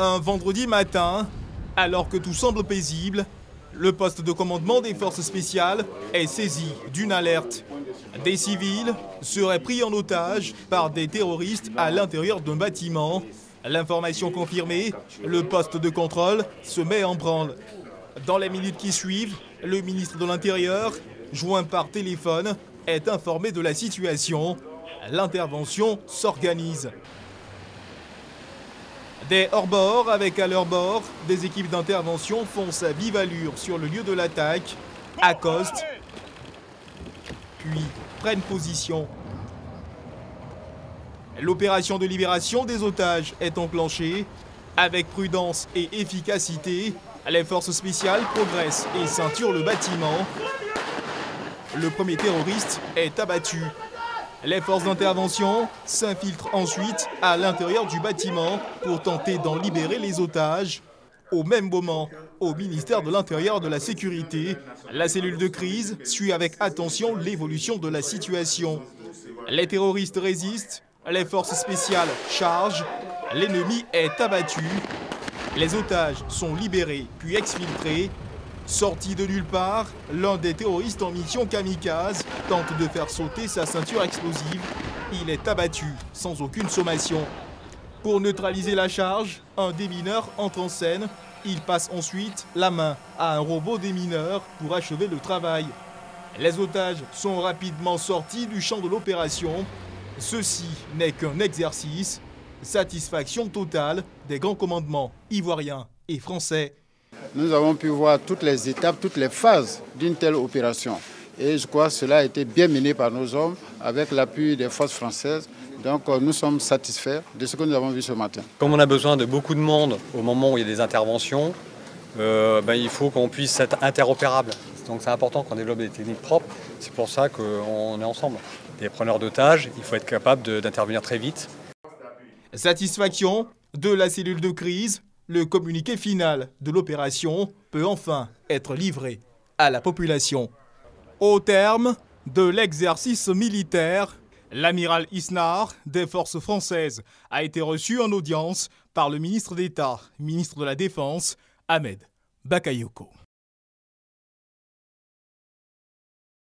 Un vendredi matin, alors que tout semble paisible, le poste de commandement des forces spéciales est saisi d'une alerte. Des civils seraient pris en otage par des terroristes à l'intérieur d'un bâtiment. L'information confirmée, le poste de contrôle se met en branle. Dans les minutes qui suivent, le ministre de l'Intérieur, joint par téléphone, est informé de la situation. L'intervention s'organise. Des hors-bords avec à leur bord, des équipes d'intervention foncent à vive allure sur le lieu de l'attaque, accostent, puis prennent position. L'opération de libération des otages est enclenchée. Avec prudence et efficacité, les forces spéciales progressent et ceinturent le bâtiment. Le premier terroriste est abattu. Les forces d'intervention s'infiltrent ensuite à l'intérieur du bâtiment pour tenter d'en libérer les otages. Au même moment, au ministère de l'Intérieur et de la Sécurité, la cellule de crise suit avec attention l'évolution de la situation. Les terroristes résistent, les forces spéciales chargent, l'ennemi est abattu. Les otages sont libérés puis exfiltrés. Sorti de nulle part, l'un des terroristes en mission kamikaze tente de faire sauter sa ceinture explosive. Il est abattu sans aucune sommation. Pour neutraliser la charge, un démineur entre en scène. Il passe ensuite la main à un robot démineur pour achever le travail. Les otages sont rapidement sortis du champ de l'opération. Ceci n'est qu'un exercice. Satisfaction totale des grands commandements ivoiriens et français. Nous avons pu voir toutes les étapes, toutes les phases d'une telle opération. Et je crois que cela a été bien mené par nos hommes avec l'appui des forces françaises. Donc nous sommes satisfaits de ce que nous avons vu ce matin. Comme on a besoin de beaucoup de monde au moment où il y a des interventions, il faut qu'on puisse être interopérable. Donc c'est important qu'on développe des techniques propres. C'est pour ça qu'on est ensemble. Des preneurs d'otages, il faut être capable d'intervenir très vite. Satisfaction de la cellule de crise. Le communiqué final de l'opération peut enfin être livré à la population. Au terme de l'exercice militaire, l'amiral Isnard des forces françaises a été reçu en audience par le ministre d'État, ministre de la Défense, Ahmed Bakayoko.